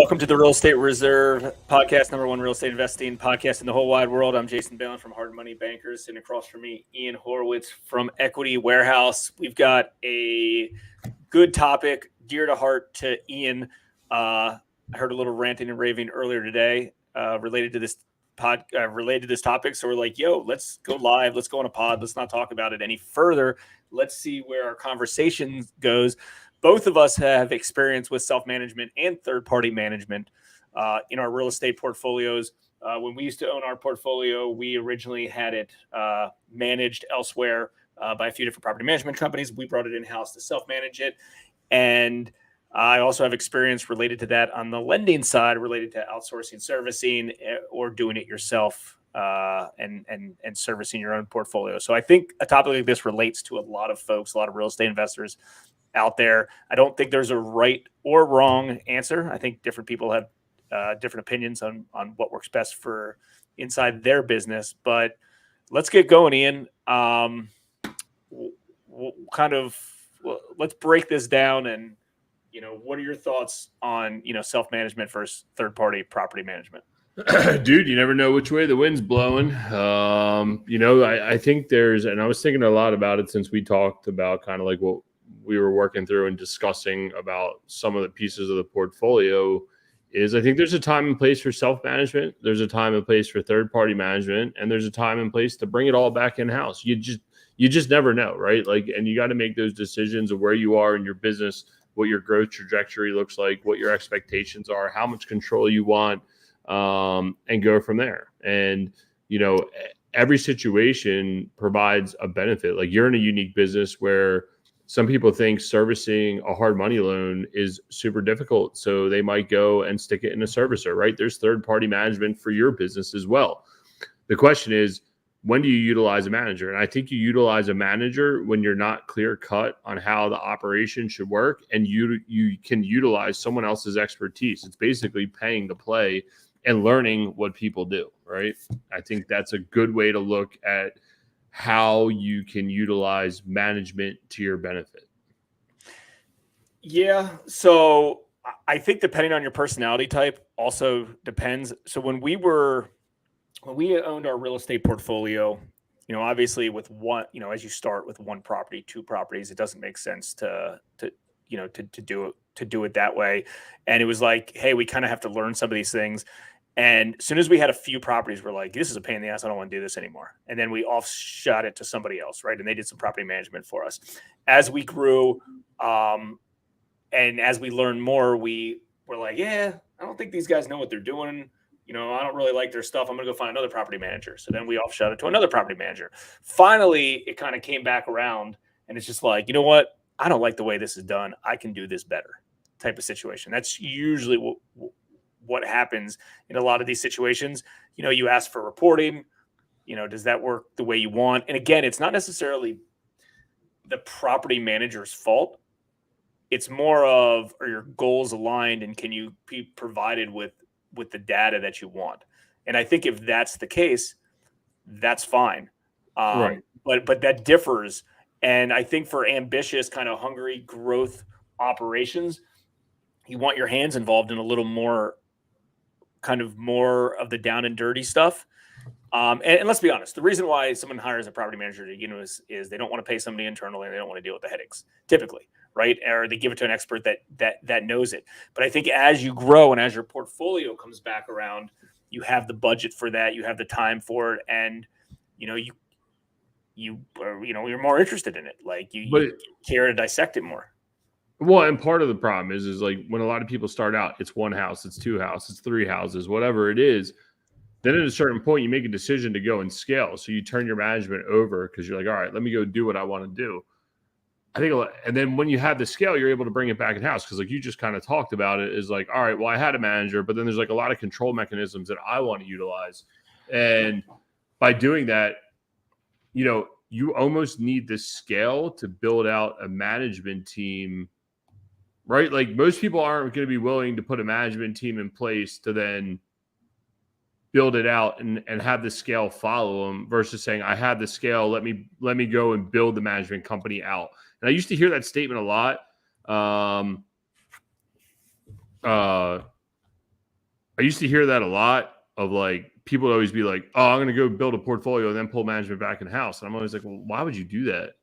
Welcome to the Real Estate Reserve podcast, number one real estate investing podcast in the whole wide world. I'm Jason Balin from Hard Money Bankers. Sitting across from me, Ian Horowitz from Equity Warehouse. We've got a good topic, dear to heart to Ian. I heard a little ranting and raving earlier today related to this topic. So we're like, yo, let's go live. Let's go on a pod. Let's not talk about it any further. Let's see where our conversation goes. Both of us have experience with self-management and third-party management in our real estate portfolios. When we used to own our portfolio, we originally had it managed elsewhere by a few different property management companies. We brought it in-house to self-manage it. And I also have experience related to that on the lending side, related to outsourcing servicing or doing it yourself and servicing your own portfolio. So I think a topic like this relates to a lot of folks, a lot of real estate investors out there. I don't think there's a right or wrong answer. I think different people have different opinions on what works best for inside their business. But let's get going, Ian. Let's break this down. And what are your thoughts on self-management versus third-party property management? Dude, you never know which way the wind's blowing. I think and I was thinking a lot about it since we talked about kind of like what we were working through and discussing about some of the pieces of the portfolio. Is I think there's a time and place for self-management. There's a time and place for third-party management, and there's a time and place to bring it all back in-house. You just never know, right? And you got to make those decisions of where you are in your business, what your growth trajectory looks like, what your expectations are, how much control you want, and go from there. And, every situation provides a benefit. Like, you're in a unique business where some people think servicing a hard money loan is super difficult. So they might go and stick it in a servicer, right? There's third-party management for your business as well. The question is, when do you utilize a manager? And I think you utilize a manager when you're not clear cut on how the operation should work, and you can utilize someone else's expertise. It's basically paying to play and learning what people do, right? I think that's a good way to look at how you can utilize management to your benefit. Yeah. So I think depending on your personality type also depends. So when we owned our real estate portfolio, obviously with one, as you start with one property, two properties, it doesn't make sense to do it that way. And it was like, hey, we kind of have to learn some of these things. And as soon as we had a few properties, we're like, this is a pain in the ass. I don't want to do this anymore. And then we offshot it to somebody else, right? And they did some property management for us. As we grew, and as we learned more, we were like, yeah, I don't think these guys know what they're doing. I don't really like their stuff. I'm going to go find another property manager. So then we offshot it to another property manager. Finally, it kind of came back around, and it's just like, you know what? I don't like the way this is done. I can do this better type of situation. That's usually what happens in a lot of these situations. You ask for reporting, does that work the way you want? And again, it's not necessarily the property manager's fault. It's more of, are your goals aligned, and can you be provided with the data that you want? And I think if that's the case, that's fine. Right. But that differs. And I think for ambitious, kind of hungry growth operations, you want your hands involved in a little more of the down and dirty stuff. And let's be honest, the reason why someone hires a property manager is they don't want to pay somebody internally, and they don't want to deal with the headaches typically, right? Or they give it to an expert that knows it. But I think as you grow and as your portfolio comes back around, you have the budget for that, you have the time for it, and you're more interested in it. Like you care to dissect it more. Well, and part of the problem is like when a lot of people start out, it's one house, it's two houses, it's three houses, whatever it is. Then at a certain point, you make a decision to go and scale. So you turn your management over because you're like, all right, let me go do what I want to do. I think, and then when you have the scale, you're able to bring it back in house. Because like you just kind of talked about it, is like, all right, well, I had a manager, but then there's like a lot of control mechanisms that I want to utilize. And by doing that, you almost need the scale to build out a management team, right? Like most people aren't going to be willing to put a management team in place to then build it out and have the scale follow them versus saying, I have the scale. Let me go and build the management company out. And I used to hear that statement a lot. I used to hear that a lot of like people would always be like, oh, I'm going to go build a portfolio and then pull management back in house. And I'm always like, well, why would you do that?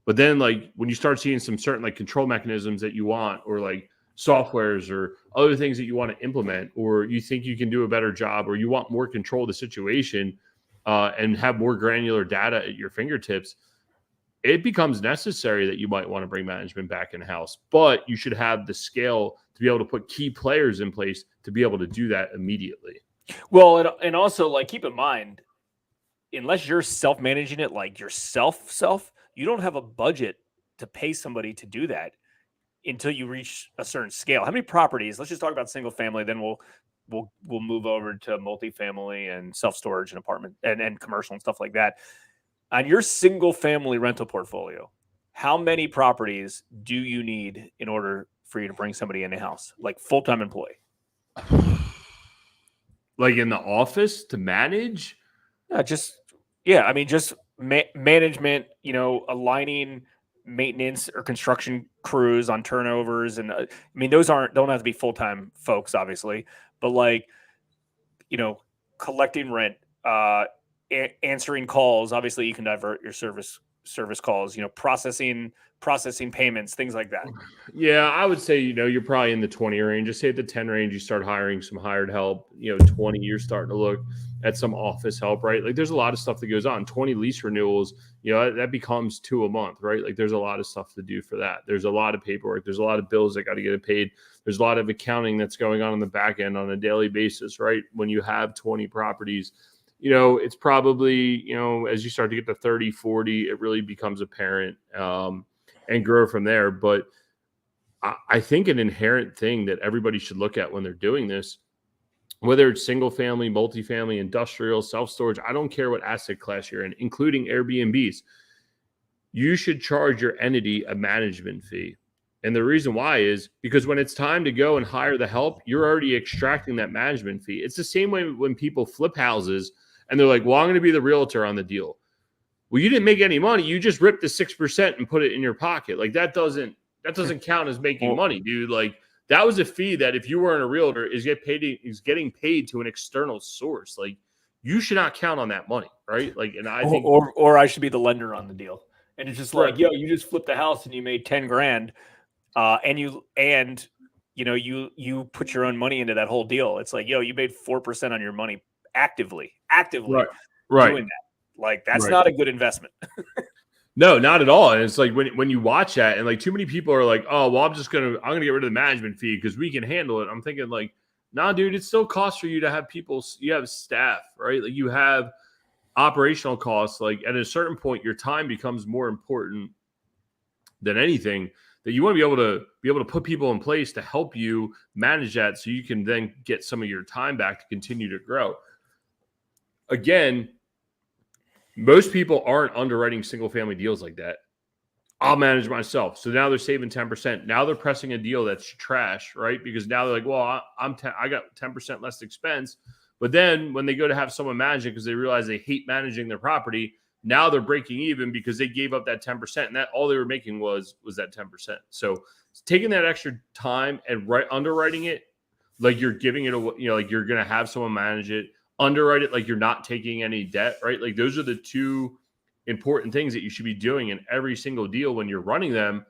But then like when you start seeing some certain like control mechanisms that you want, or like softwares or other things that you want to implement, or you think you can do a better job, or you want more control of the situation and have more granular data at your fingertips, it becomes necessary that you might want to bring management back in house. But you should have the scale to be able to put key players in place to be able to do that immediately. Well, and also like keep in mind, unless you're self-managing it like yourself, you don't have a budget to pay somebody to do that until you reach a certain scale. How many properties? Let's just talk about single family, then we'll move over to multifamily and self-storage and apartment and commercial and stuff like that. On your single family rental portfolio, how many properties do you need in order for you to bring somebody in the house, like full-time employee? Like in the office to manage? Just management, aligning maintenance or construction crews on turnovers. And I mean, those don't have to be full-time folks, obviously, but like, collecting rent, answering calls. Obviously you can divert your service calls, processing payments, things like that. Yeah, I would say, you're probably in the 20 range. Just say at the 10 range, you start hiring some hired help. 20, you're starting to look at some office help, right? Like there's a lot of stuff that goes on. 20 lease renewals, that becomes 2 a month, right? Like there's a lot of stuff to do for that. There's a lot of paperwork. There's a lot of bills that got to get paid. There's a lot of accounting that's going on the back end on a daily basis, right? When you have 20 properties, it's probably, as you start to get to 30, 40, it really becomes apparent and grow from there. But I think an inherent thing that everybody should look at when they're doing this, whether it's single family, multifamily, industrial, self-storage, I don't care what asset class you're in, including Airbnbs, you should charge your entity a management fee. And the reason why is because when it's time to go and hire the help, you're already extracting that management fee. It's the same way when people flip houses and they're like, well, I'm going to be the realtor on the deal. Well, you didn't make any money. You just ripped the 6% and put it in your pocket. Like that doesn't count as making money, dude. Like that was a fee that if you weren't a realtor is getting paid to an external source. Like you should not count on that money, right? Like, and I think, or I should be the lender on the deal. And it's just like, right. you just flipped the house and you made 10 grand. And you put your own money into that whole deal. It's like, you made 4% on your money actively right. doing that. Like that's right. not a good investment. No, not at all. And it's like when you watch that and like too many people are like, oh, well, I'm going to get rid of the management fee because we can handle it. I'm thinking like, nah, dude, it still costs for you to have people, you have staff, right? Like you have operational costs. Like at a certain point, your time becomes more important than anything, that you want to be able to put people in place to help you manage that so you can then get some of your time back to continue to grow. Again, most people aren't underwriting single family deals like that. I'll manage myself. So now they're saving 10%. Now they're pressing a deal that's trash, right? Because now they're like, well, I got 10% less expense. But then when they go to have someone manage it because they realize they hate managing their property, now they're breaking even because they gave up that 10%, and that all they were making was that 10%. So taking that extra time and underwriting it like you're giving it like you're going to have someone manage it, underwrite it like you're not taking any debt, right? Like those are the two important things that you should be doing in every single deal when you're running them.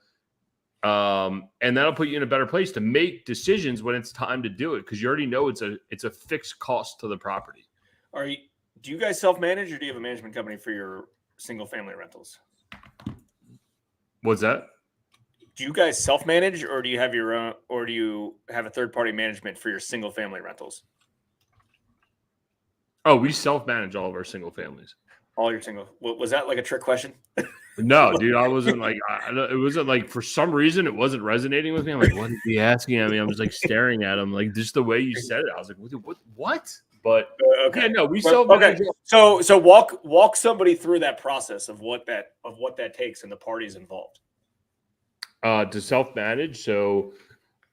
And that'll put you in a better place to make decisions when it's time to do it, because you already know it's a fixed cost to the property. Do you guys self-manage, or do you have a management company for your single family rentals? What's that? Do you guys self-manage, or do you have your own, or do you have a third-party management for your single family rentals? Oh, we self-manage all of our single families. All your single. Was that like a trick question? No, dude, I wasn't like, it wasn't like, for some reason, it wasn't resonating with me. I'm like, what is he asking at me? I was like staring at him, like just the way you said it. I was like, what? But okay. Yeah, no, we self-manage. Okay. So walk somebody through that process of what that takes and the parties involved. To self-manage. So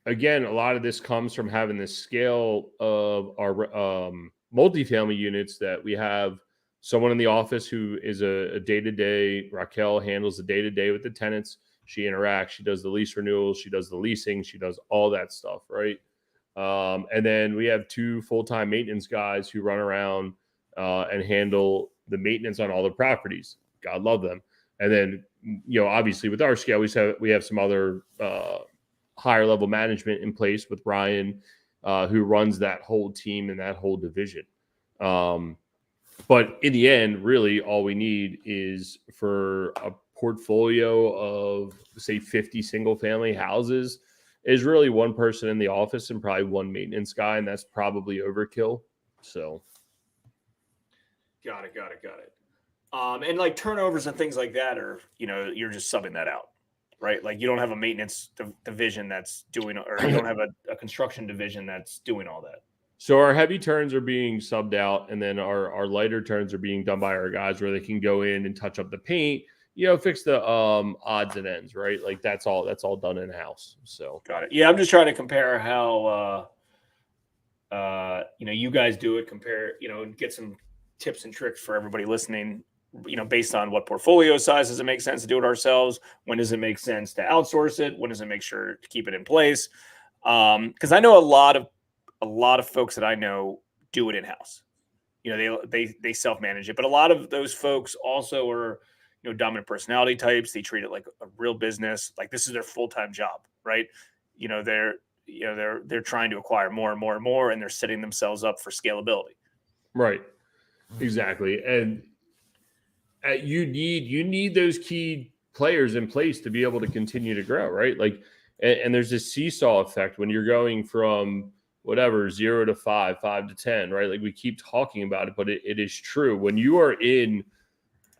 again, a lot of this comes from having the scale of our multifamily units, that we have someone in the office who is a day-to-day. Raquel handles the day-to-day with the tenants. She interacts. She does the lease renewals. She does the leasing. She does all that stuff, right? And then we have 2 full-time maintenance guys who run around and handle the maintenance on all the properties. God love them. And then, obviously with our scale, we have some other higher level management in place with Ryan, who runs that whole team and that whole division. But in the end, really all we need is for a portfolio of, say, 50 single family houses is really one person in the office and probably one maintenance guy. And that's probably overkill. So. Got it. And like turnovers and things like that are, you're just subbing that out, right? Like you don't have a maintenance division that's doing, or you don't have a construction division that's doing all that. So our heavy turns are being subbed out, and then our lighter turns are being done by our guys where they can go in and touch up the paint, fix the odds and ends, right? Like that's all done in house. So got it. Yeah, I'm just trying to compare how you guys do it, compare, and get some tips and tricks for everybody listening, based on what portfolio size does it make sense to do it ourselves? When does it make sense to outsource it? When does it make sure to keep it in place? Because I know a lot of folks that I know do it in-house. They self-manage it, but a lot of those folks also are, dominant personality types. They treat it like a real business. Like this is their full-time job, right? They're trying to acquire more and more and more, and they're setting themselves up for scalability. Right. Exactly. And you need those key players in place to be able to continue to grow, right? Like, and there's this seesaw effect when you're going from whatever 0 to 5 to 10, right? Like we keep talking about it, but it is true. When you are in,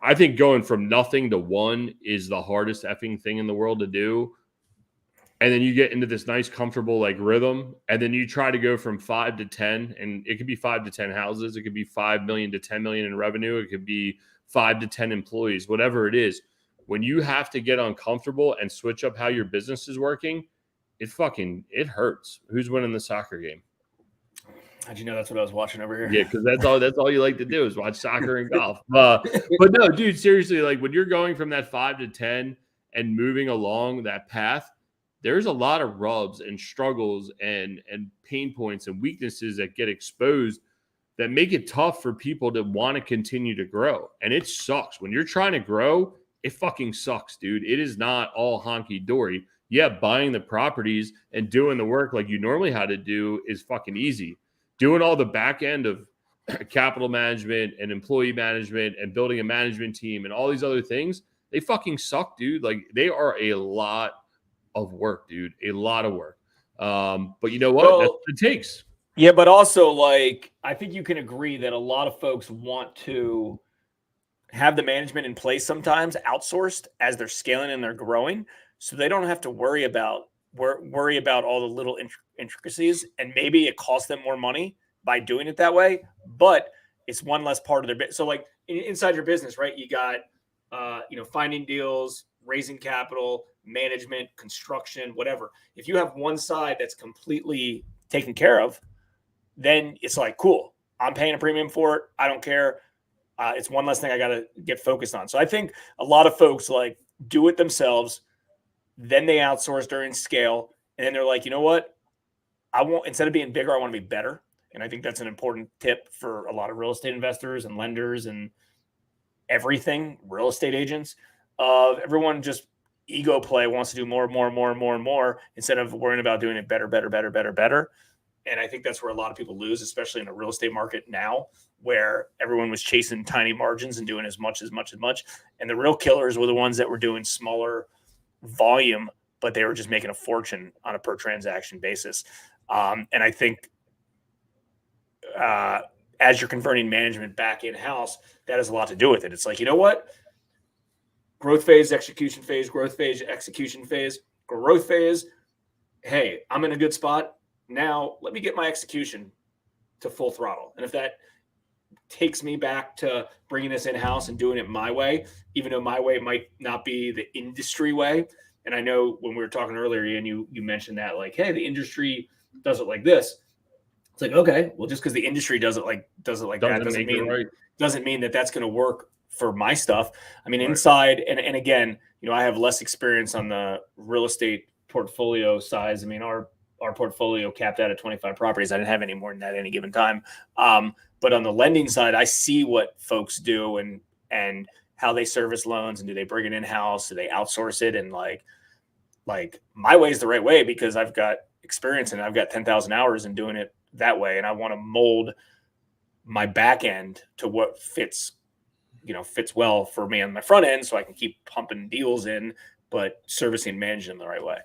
I think going from nothing to 1 is the hardest effing thing in the world to do. And then you get into this nice, comfortable like rhythm. And then you try to go from 5 to 10, and it could be 5 to 10 houses. It could be 5 million to 10 million in revenue. It could be 5 to 10 employees, whatever it is. When you have to get uncomfortable and switch up how your business is working, it hurts. Who's winning the soccer game? How'd you know that's what I was watching over here? Yeah, because that's all you like to do is watch soccer and golf. But no, dude, seriously, like when you're going from that 5 to 10 and moving along that path, there's a lot of rubs and struggles and pain points and weaknesses that get exposed that make it tough for people to want to continue to grow. And it sucks. When you're trying to grow, it fucking sucks, dude. It is not all honky-dory. Yeah, buying the properties and doing the work like you normally had to do is fucking easy. Doing all the back end of capital management and employee management and building a management team and all these other things, they fucking suck, dude. Like they are a lot of work, dude. A lot of work. But you know what? That's what it takes. Yeah, but also like I think you can agree that a lot of folks want to have the management in place sometimes outsourced as they're scaling and they're growing, so they don't have to worry about all the little intricacies, and maybe it costs them more money by doing it that way, but it's one less part of their business. So like inside your business, right? You got finding deals, raising capital, management, construction, whatever. If you have one side that's completely taken care of, then it's like, cool, I'm paying a premium for it. I don't care. It's one less thing I got to get focused on. So I think a lot of folks like do it themselves. Then they outsource during scale. And then they're like, you know what? Instead of being bigger, I want to be better. And I think that's an important tip for a lot of real estate investors and lenders and everything, real estate agents. Everyone just ego play, wants to do more instead of worrying about doing it better. And I think that's where a lot of people lose, especially in a real estate market now, where everyone was chasing tiny margins and doing as much. And the real killers were the ones that were doing smaller volume, but they were just making a fortune on a per transaction basis. And I think as you're converting management back in-house, that has a lot to do with it. It's like, you know what? Growth phase, execution phase, growth phase, execution phase, growth phase. Hey, I'm in a good spot. Now let me get my execution to full throttle. And if that takes me back to bringing this in-house and doing it my way, even though my way might not be the industry way. And I know when we were talking earlier, Ian, you mentioned that like, hey, the industry does it like this. It's like, okay, well, just because the industry does it like that doesn't mean that that's going to work for my stuff. I mean, inside, and again, I have less experience on the real estate portfolio size. I mean, our our portfolio capped out at 25 properties. I didn't have any more than that at any given time. But on the lending side, I see what folks do and how they service loans, and do they bring it in house? Do they outsource it? And like my way is the right way because I've got experience and I've got 10,000 hours in doing it that way. And I want to mold my back end to what fits well for me on my front end, so I can keep pumping deals in, but servicing and managing them the right way.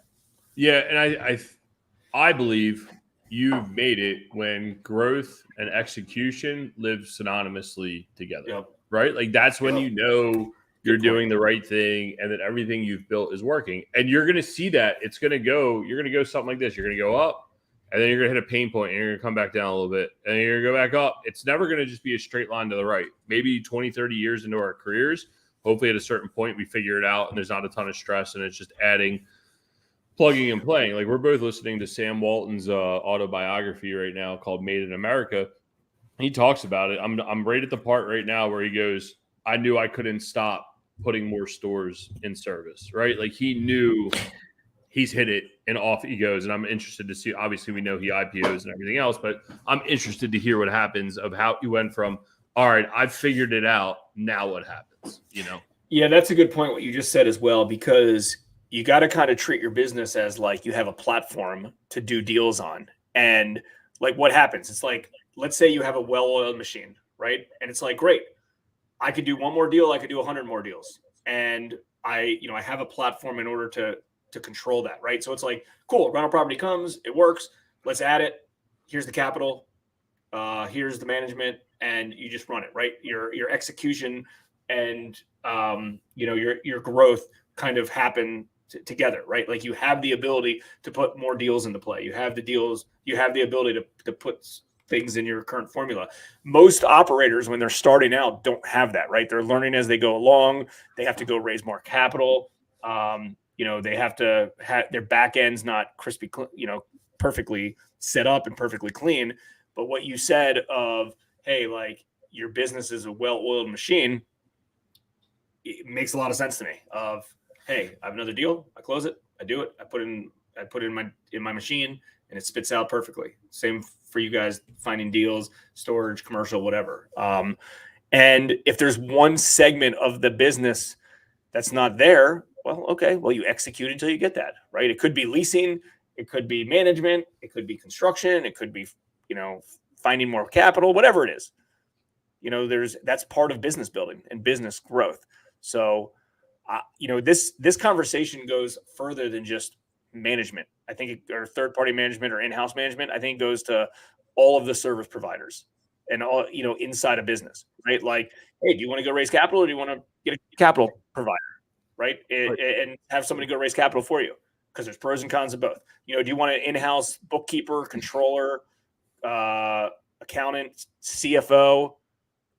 Yeah. And I believe you've made it when growth and execution live synonymously together, Yep. right? Like that's when you know you're Good point. doing the right thing and that everything you've built is working. And you're going to see that you're going to go something like this. You're going to go up and then you're going to hit a pain point and you're going to come back down a little bit and then you're going to go back up. It's never going to just be a straight line to the right. Maybe 20, 30 years into our careers, hopefully at a certain point we figure it out and there's not a ton of stress and it's just plugging and playing. Like we're both listening to Sam Walton's autobiography right now called Made in America. He talks about it. I'm right at the part right now where he goes, I knew I couldn't stop putting more stores in service, right? Like he knew he's hit it and off he goes. And I'm interested to see, obviously we know he IPOs and everything else, but I'm interested to hear what happens of how he went from, all right, I've figured it out. Now what happens, Yeah, that's a good point. What you just said as well, because you got to kind of treat your business as like you have a platform to do deals on. And like what happens? It's like, let's say you have a well-oiled machine, right? And it's like, great, I could do one more deal. I could do 100 more deals. And I have a platform in order to control that, right? So it's like, cool, rental property comes, it works. Let's add it. Here's the capital. Here's the management, and you just run it, right? Your execution and your growth kind of happen together, right? Like you have the ability to put more deals into play. You have the ability to put things in your current formula. Most operators, when they're starting out, don't have that, right? They're learning as they go along. They have to go raise more capital. They have to have their back end's not crispy, perfectly set up and perfectly clean. But what you said of, hey, like your business is a well-oiled machine, it makes a lot of sense to me. Of, hey, I have another deal, I close it, I do it, I put it in my machine, and it spits out perfectly. Same for you guys finding deals, storage, commercial, whatever. And if there's one segment of the business that's not there, well, you execute until you get that, right? It could be leasing, it could be management, it could be construction, it could be, finding more capital, whatever it is. That's part of business building and business growth. So, this conversation goes further than just management. I think, or third-party management or in-house management. I think it goes to all of the service providers and all, inside a business, right? Like, hey, do you want to go raise capital, or do you want to get a capital provider, right? And have somebody go raise capital for you? Because there's pros and cons of both. Do you want an in-house bookkeeper, controller, accountant, CFO,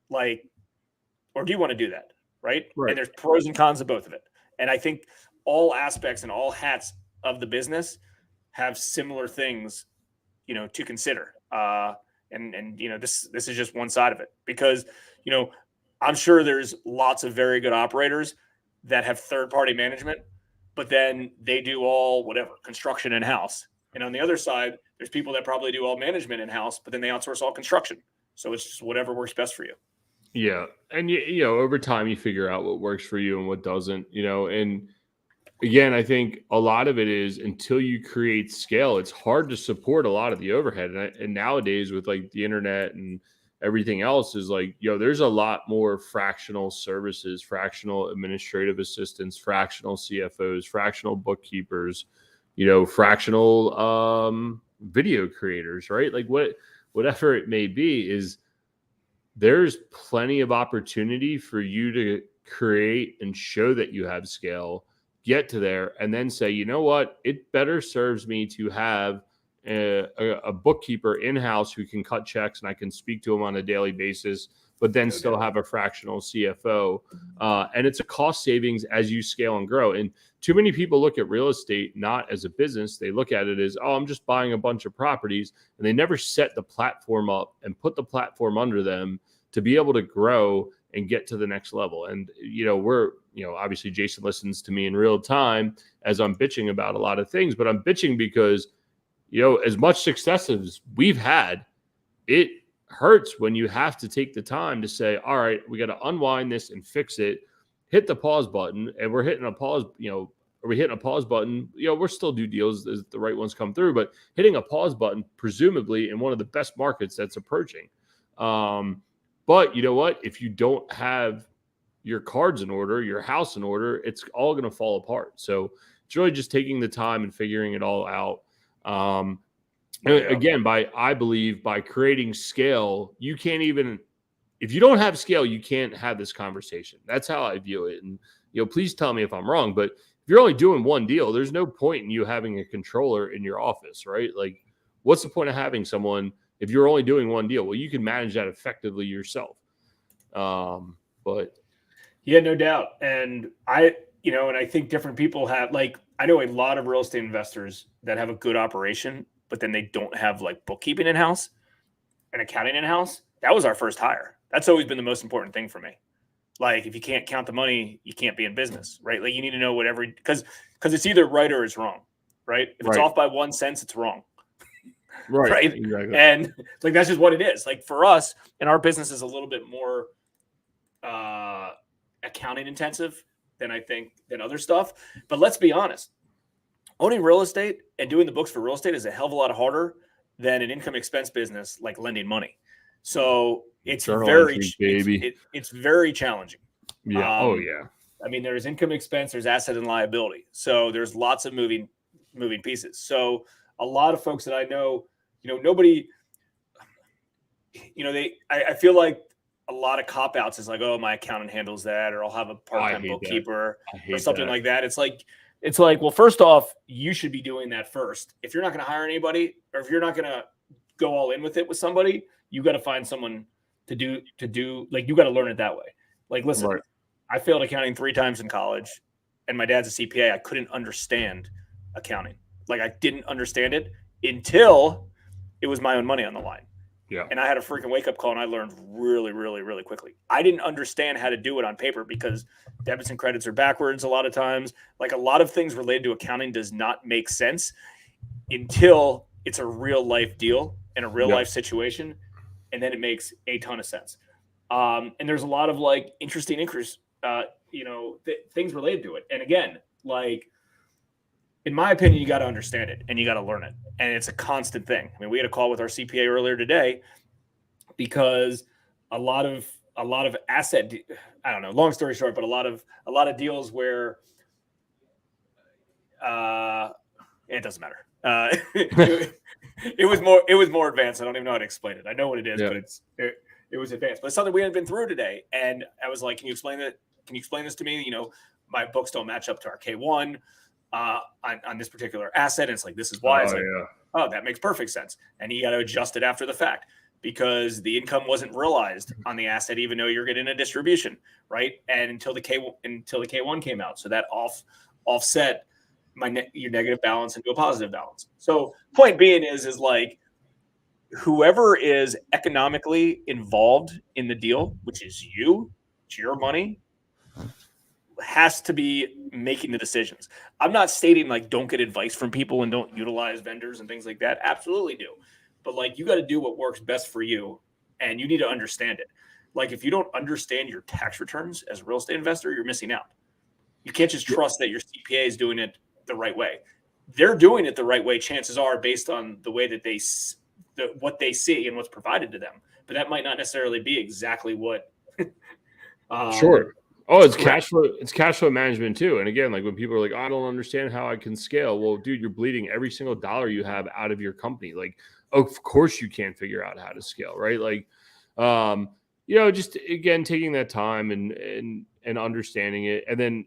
or do you want to do that, right? And there's pros and cons of both of it. And I think all aspects and all hats of the business have similar things, to consider. This is just one side of it, because, I'm sure there's lots of very good operators that have third-party management, but then they do all construction in-house. And on the other side, there's people that probably do all management in-house, but then they outsource all construction. So it's just whatever works best for you. Yeah. And, over time you figure out what works for you and what doesn't, and again, I think a lot of it is until you create scale, it's hard to support a lot of the overhead. And nowadays with like the internet and everything else is like, there's a lot more fractional services, fractional administrative assistants, fractional CFOs, fractional bookkeepers, fractional video creators, right? Like whatever it may be, is there's plenty of opportunity for you to create and show that you have scale, get to there, and then say, you know what, it better serves me to have a bookkeeper in-house who can cut checks and I can speak to him on a daily basis, but then still have a fractional CFO. And it's a cost savings as you scale and grow. And too many people look at real estate not as a business. They look at it as, I'm just buying a bunch of properties, and they never set the platform up and put the platform under them to be able to grow and get to the next level. And, obviously Jason listens to me in real time as I'm bitching about a lot of things, but I'm bitching because as much success as we've had, it hurts when you have to take the time to say, all right, we got to unwind this and fix it, hit the pause button, and we're hitting a pause, are we hitting a pause button? We're still do deals as the right ones come through, but hitting a pause button, presumably in one of the best markets that's approaching. But you know what? If you don't have your cards in order, your house in order, it's all going to fall apart. So it's really just taking the time and figuring it all out. Again, I believe by creating scale, you can't even, if you don't have scale, you can't have this conversation. That's how I view it. And, please tell me if I'm wrong, but if you're only doing one deal, there's no point in you having a controller in your office, right? Like, what's the point of having someone if you're only doing one deal? Well, you can manage that effectively yourself. But yeah, no doubt. And I think different people have, like, I know a lot of real estate investors that have a good operation, but then they don't have like bookkeeping in-house and accounting in-house. That was our first hire. That's always been the most important thing for me. Like, if you can't count the money, you can't be in business, right? Like, you need to know whatever, because it's either right or it's wrong, right? If it's off by 1 cent, it's wrong. Right. Exactly. And like, that's just what it is. Like, for us, and our business is a little bit more accounting intensive than other stuff. But let's be honest, owning real estate and doing the books for real estate is a hell of a lot harder than an income expense business like lending money. So it's it's very challenging. Yeah. I mean, there's income expense, there's asset and liability. So there's lots of moving pieces. So a lot of folks that I know, nobody, I feel like a lot of cop outs is like, oh, my accountant handles that, or I'll have a part-time bookkeeper or something like that. It's like, well, first off, you should be doing that first. If you're not going to hire anybody, or if you're not going to go all in with it with somebody, you got to find someone to do, like, you got to learn it that way. Like, listen, I failed accounting 3 times in college, and my dad's a CPA. I couldn't understand accounting. Like, I didn't understand it until it was my own money on the line. Yeah. And I had a freaking wake-up call, and I learned really, really, really quickly. I didn't understand how to do it on paper because debits and credits are backwards a lot of times. Like, a lot of things related to accounting does not make sense until it's a real-life deal and a real-life situation, and then it makes a ton of sense. And there's a lot of, like, interesting things related to it. And again, like, in my opinion, you got to understand it and you got to learn it. And it's a constant thing. I mean, we had a call with our CPA earlier today because a lot of asset, I don't know, long story short, but a lot of deals where it doesn't matter. It was more advanced. I don't even know how to explain it. I know what it is, but it was advanced. But it's something we hadn't been through today. And I was like, can you explain it? Can you explain this to me? My books don't match up to our K1 on this particular asset. And it's like, this is why. Oh, that makes perfect sense. And you got to adjust it after the fact because the income wasn't realized on the asset, even though you're getting a distribution, right? And until the K1 came out. So that offset your negative balance into a positive balance. So point being is like, whoever is economically involved in the deal, which is you, it's your money, has to be making the decisions. I'm not stating like don't get advice from people and don't utilize vendors and things like that. Absolutely do. But like, you got to do what works best for you, and you need to understand it. Like, if you don't understand your tax returns as a real estate investor, you're missing out. You can't just trust that your CPA is doing it the right way. They're doing it the right way, chances are, based on the way that what they see and what's provided to them. But that might not necessarily be exactly what. Sure. Oh, it's cash flow. It's cash flow management too. And again, like when people are like, oh, I don't understand how I can scale. Well, dude, you're bleeding every single dollar you have out of your company. Like, of course you can't figure out how to scale, right? Like, just again, taking that time and understanding it, and then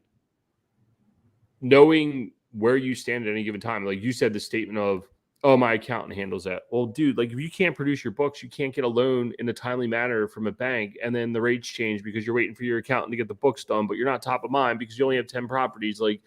knowing where you stand at any given time. Like you said, the statement of, oh, my accountant handles that. Well, dude, like if you can't produce your books, you can't get a loan in a timely manner from a bank, and then the rates change because you're waiting for your accountant to get the books done, but you're not top of mind because you only have 10 properties. Like,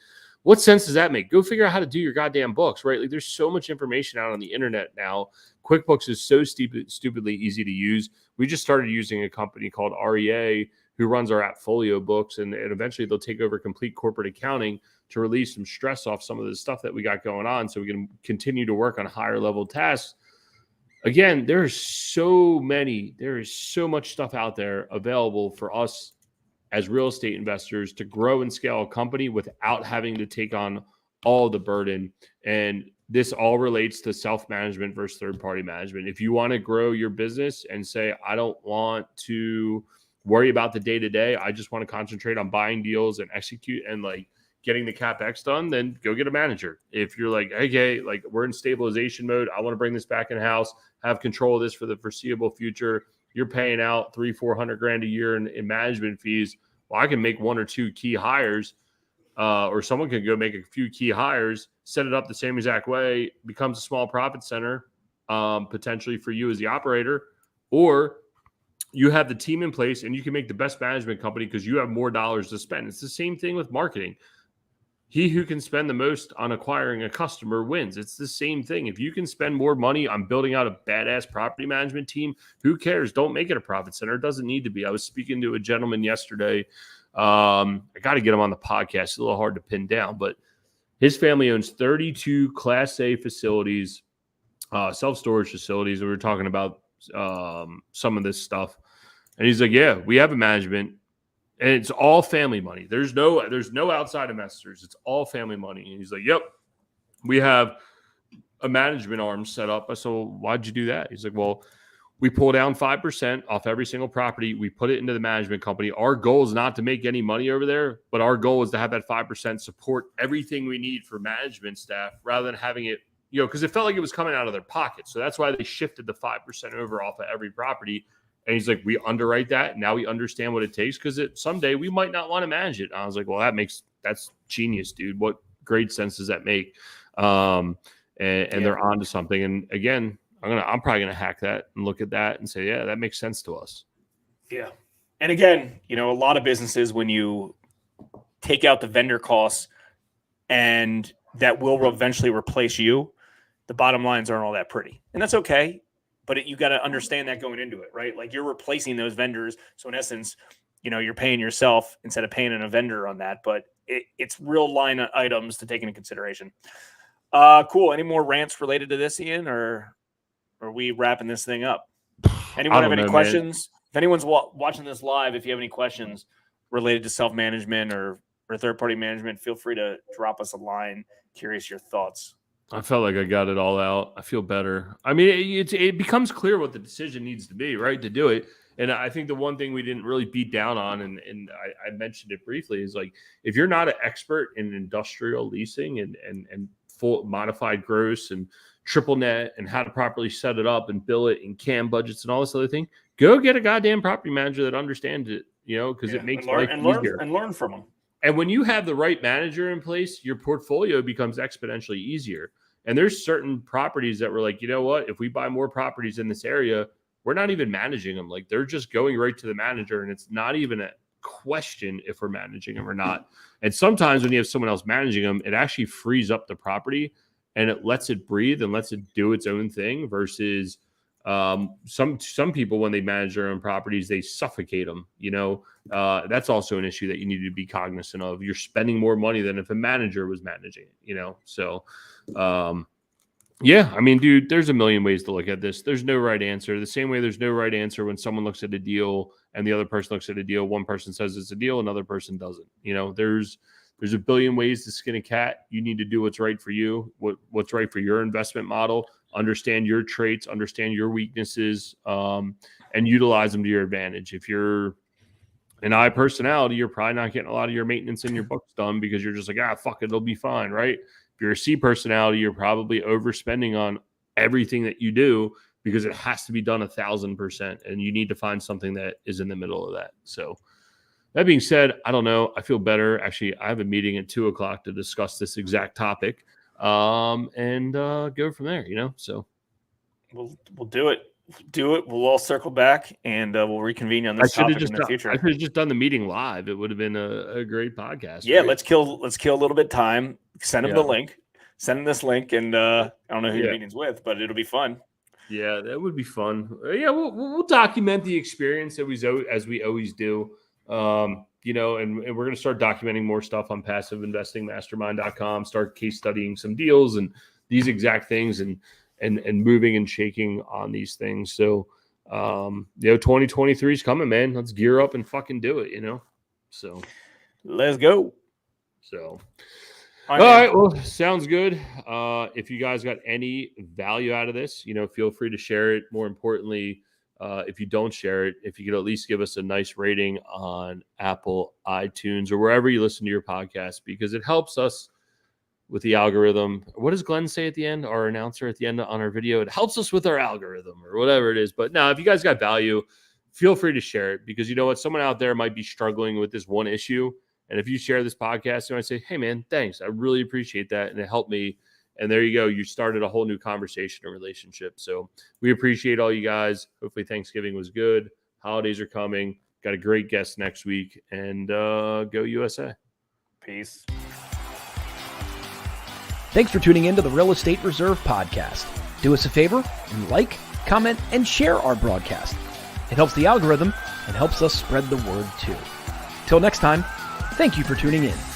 what sense does that make? Go figure out how to do your goddamn books, right? Like, there's so much information out on the internet now. QuickBooks is so stupidly easy to use. We just started using a company called REA who runs our Appfolio books, and eventually they'll take over complete corporate accounting to release some stress off some of the stuff that we got going on so we can continue to work on higher level tasks. Again, there is so much stuff out there available for us as real estate investors to grow and scale a company without having to take on all the burden. And this all relates to self-management versus third-party management. If you want to grow your business and say, I don't want to worry about the day-to-day, I just want to concentrate on buying deals and execute and like getting the CapEx done, then go get a manager. If you're like, okay, like we're in stabilization mode, I want to bring this back in house, have control of this for the foreseeable future. You're paying out $300,000-$400,000 a year in management fees. Well, I can make one or two key hires, or someone can go make a few key hires, set it up the same exact way, becomes a small profit center, potentially for you as the operator, or you have the team in place and you can make the best management company because you have more dollars to spend. It's the same thing with marketing. He who can spend the most on acquiring a customer wins. It's the same thing. If you can spend more money on building out a badass property management team, who cares? Don't make it a profit center. It doesn't need to be. I was speaking to a gentleman yesterday. I got to get him on the podcast. It's a little hard to pin down, but his family owns 32 Class A facilities, self-storage facilities. And we were talking about some of this stuff. And he's like, yeah, we have a management. And it's all family money. There's no outside investors. It's all family money. And he's like, yep, we have a management arm set up. I said, well, why'd you do that? He's like, well, we pull down 5% off every single property. We put it into the management company. Our goal is not to make any money over there, but our goal is to have that 5% support everything we need for management staff rather than having it, because it felt like it was coming out of their pocket. So that's why they shifted the 5% over off of every property. And he's like, we underwrite that. Now we understand what it takes because someday we might not want to manage it. And I was like, well, that's genius, dude. What great sense does that make? And they're onto something. And again, I'm probably gonna hack that and look at that and say, yeah, that makes sense to us. Yeah. And again, a lot of businesses, when you take out the vendor costs and that will eventually replace you, the bottom lines aren't all that pretty. And that's okay. But you got to understand that going into it, right? Like you're replacing those vendors. So in essence, you're paying yourself instead of paying a vendor on that. But it's real line items to take into consideration. Cool. Any more rants related to this, Ian, or are we wrapping this thing up? Anyone have any questions? Man. If anyone's watching this live, if you have any questions related to self-management or third-party management, feel free to drop us a line. Curious your thoughts. I felt like I got it all out. I feel better. I mean, it becomes clear what the decision needs to be, right, to do it. And I think the one thing we didn't really beat down on, and I mentioned it briefly, is like if you're not an expert in industrial leasing and full modified gross and triple net and how to properly set it up and bill it and CAM budgets and all this other thing, go get a goddamn property manager that understands it, because it makes life easier. And learn from them. And when you have the right manager in place, your portfolio becomes exponentially easier. And there's certain properties that were like, you know what, if we buy more properties in this area, we're not even managing them. Like they're just going right to the manager. And it's not even a question if we're managing them or not. And sometimes when you have someone else managing them, it actually frees up the property and it lets it breathe and lets it do its own thing versus some people, when they manage their own properties, they suffocate them. That's also an issue that you need to be cognizant of. You're spending more money than if a manager was managing it, so yeah, I mean, dude, there's a million ways to look at this. There's no right answer. The same way there's no right answer when someone looks at a deal and the other person looks at a deal. One person says it's a deal, another person doesn't. There's a billion ways to skin a cat. You need to do what's right for you, what's right for your investment model, understand your traits, understand your weaknesses, and utilize them to your advantage. If you're an I personality, you're probably not getting a lot of your maintenance in your books done because you're just like, fuck it, it'll be fine, right? If you're a C personality, you're probably overspending on everything that you do because it has to be done 1,000%, and you need to find something that is in the middle of that. So that being said, I don't know. I feel better. Actually, I have a meeting at 2:00 to discuss this exact topic, and go from there. So we'll do it. We'll all circle back and we'll reconvene on this topic in the future. I could have just done the meeting live. It would have been a great podcast. Yeah, right? let's kill a little bit of time. Send them the link. Send them this link, and I don't know who your meeting's with, but it'll be fun. Yeah, that would be fun. Yeah, we'll document the experience as we always do. and we're going to start documenting more stuff on passiveinvestingmastermind.com, start case studying some deals and these exact things and moving and shaking on these things. So, 2023 is coming, man. Let's gear up and fucking do it, So let's go. So, all right. Well, sounds good. If you guys got any value out of this, feel free to share it. More importantly, if you don't share it, if you could at least give us a nice rating on Apple, iTunes, or wherever you listen to your podcast, because it helps us with the algorithm. What does Glenn say at the end? Our announcer at the end on our video, it helps us with our algorithm or whatever it is. But now, if you guys got value, feel free to share it, because you know what? Someone out there might be struggling with this one issue. And if you share this podcast, you want to say, hey, man, thanks. I really appreciate that. And it helped me. And there you go. You started a whole new conversation or relationship. So we appreciate all you guys. Hopefully Thanksgiving was good. Holidays are coming. Got a great guest next week. And go USA. Peace. Thanks for tuning in to the Real Estate Reserve Podcast. Do us a favor and like, comment, and share our broadcast. It helps the algorithm and helps us spread the word too. Till next time, thank you for tuning in.